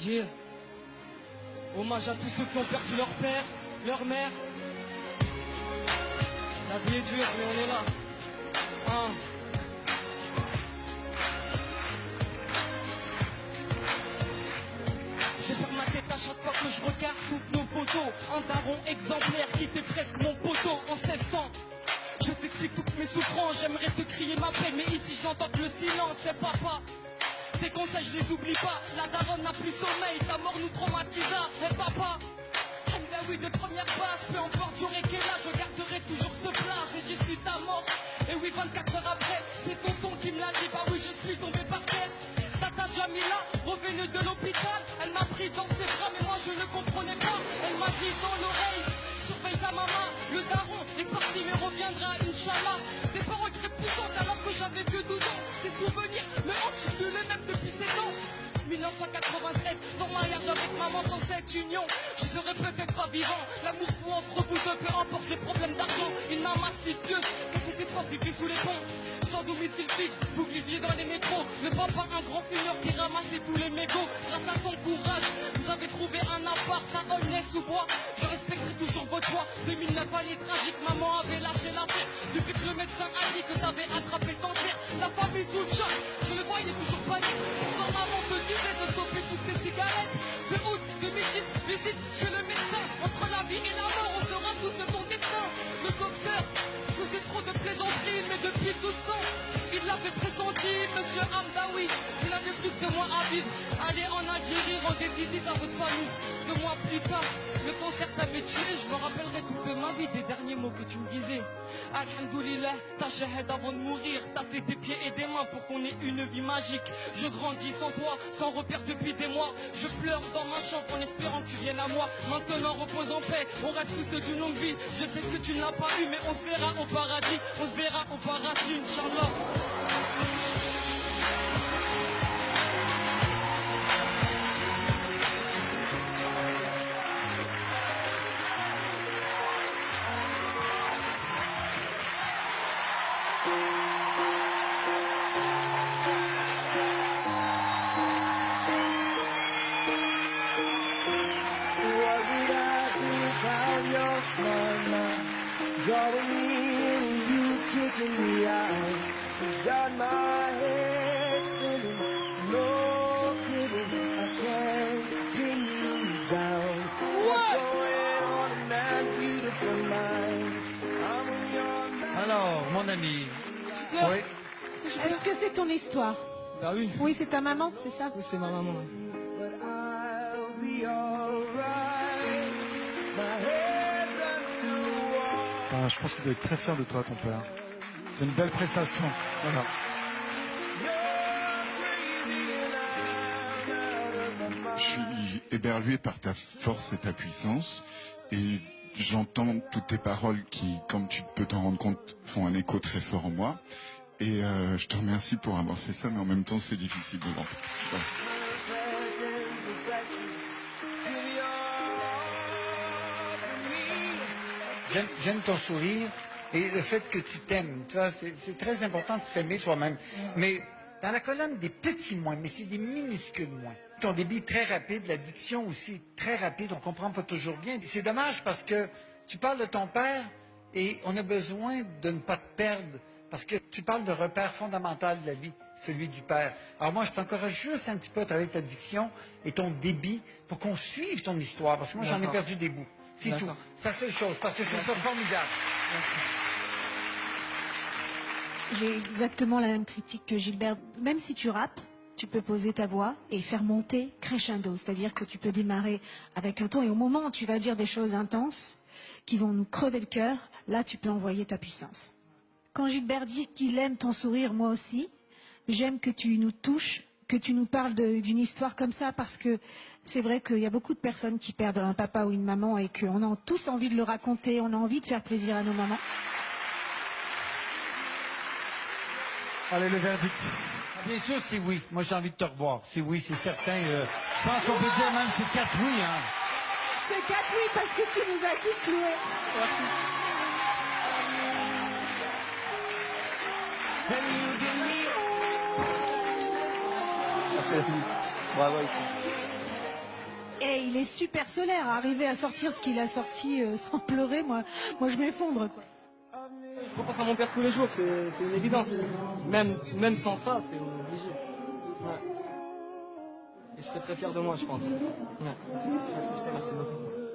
Yeah. Hommage à tous ceux qui ont perdu leur père, leur mère. La vie est dure, mais on est là. Hein. Je perds ma tête à chaque fois que je regarde toutes nos photos. Un daron exemplaire qui était presque mon poteau en 16 ans. Je t'explique toutes mes souffrances, j'aimerais te crier ma peine, mais ici je n'entends que le silence, c'est papa. Tes conseils je les oublie pas, la daronne n'a plus sommeil, ta mort nous traumatisa, et papa. Ben oui, de première base, peu importe j'aurai quel âge, je garderai toujours ce place et j'y suis ta mort. Et oui, 24 heures après, c'est tonton qui me l'a dit, bah oui je suis tombé par terre. Tata Jamila, revenue de l'hôpital, elle m'a pris dans ses bras mais moi je ne comprenais pas. Elle m'a dit dans l'oreille, surveille ta maman, le daron est parti mais reviendra Inch'Allah. Des paroles très puissantes alors que j'avais que 12 ans. Des souvenirs, mais on ne plus les mêmes depuis 7 ans. 1993, ton mariage avec maman sans cette union, je serais peut-être pas vivant. L'amour fou entre vous deux, peu importe les problèmes d'argent. Une maman si pieuse qu'à cette époque vivait sous les ponts. Sans domicile fixe, vous viviez dans les métros. Le papa, un grand fumeur qui ramassait tous les mégots. Grâce à ton courage, vous avez trouvé un appart à Aulnay-sous-Bois. Je respecterai toujours votre choix. 2009 année tragique, maman avait lâché la terre. Depuis que le médecin a dit que t'avais attrapé le cancer, la famille sous le choc, je le vois, il est toujours panique. Pourtant maman te disait de stopper toutes ces cigarettes. De août 2010, visite chez le médecin. Entre la vie et la mort, on saura tous ton destin. Le docteur faisait trop de plaisanteries, mais depuis 12 ans, il l'avait pressenti, monsieur Hamdaoui. Il n'avait plus que moi à vivre. Allez en Algérie, rendez visite à votre famille. 2 mois plus tard, le cancer t'avait tué. Je me rappellerai toute ma vie des derniers mots que tu me disais. Alhamdoulilah, ta shahad avant de mourir. T'as fait des pieds et des mains pour qu'on ait une vie magique. Je grandis sans toi, sans repère depuis des mois. Je pleure dans ma chambre en espérant que tu viennes à moi. Maintenant repose en paix, on rêve tous d'une longue vie. Je sais que tu ne l'as pas eu, mais on se verra au paradis. On se verra au paradis, Inch'Allah. Drawing me in, you kicking me out. You got my head spinning, no kidding, I can't pin you down. What's going on in that beautiful mind? I'm in your mind. Alors, mon ami. Oui. Est-ce que c'est ton histoire? Bah oui. Oui, c'est ta maman, c'est ça? Oui, c'est ma maman. But I'll be alright. My head's under water. Ah, je pense qu'il doit être très fier de toi, ton père. C'est une belle prestation. Voilà. Je suis éberlué par ta force et ta puissance, et j'entends toutes tes paroles qui, comme tu peux t'en rendre compte, font un écho très fort en moi. Et je te remercie pour avoir fait ça, mais en même temps c'est difficile de l'entendre. Voilà. J'aime ton sourire et le fait que tu t'aimes. Tu vois, c'est très important de s'aimer soi-même. Mais dans la colonne des petits moins, mais c'est des minuscules moins. Ton débit très rapide, la diction aussi très rapide, on comprend pas toujours bien. C'est dommage parce que tu parles de ton père et on a besoin de ne pas te perdre parce que tu parles de repère fondamental de la vie, celui du père. Alors moi, je t'encourage juste un petit peu à travailler ta diction et ton débit pour qu'on suive ton histoire parce que moi, j'en ai perdu des bouts. C'est tout. C'est la seule chose, parce que je trouve ça formidable. J'ai exactement la même critique que Gilbert. Même si tu rappes, tu peux poser ta voix et faire monter crescendo. C'est-à-dire que tu peux démarrer avec un ton et au moment où tu vas dire des choses intenses qui vont nous crever le cœur, là tu peux envoyer ta puissance. Quand Gilbert dit qu'il aime ton sourire, moi aussi, j'aime que tu nous touches, que tu nous parles d'une histoire comme ça, parce que c'est vrai qu'il y a beaucoup de personnes qui perdent un papa ou une maman et qu'on a tous envie de le raconter, on a envie de faire plaisir à nos mamans. Allez, le verdict. Ah, bien sûr, c'est oui. Moi, j'ai envie de te revoir. C'est oui, c'est certain. Je pense qu'on peut dire même c'est 4 oui. Hein. C'est 4 oui parce que tu nous as tous cloués. Merci. Bravo, ici. Et il est super solaire. Arriver à sortir ce qu'il a sorti sans pleurer, moi je m'effondre, quoi. Je repense à mon père tous les jours, c'est une évidence. Même sans ça, c'est obligé. Ouais. Il serait très fier de moi, je pense. Ouais. Merci beaucoup.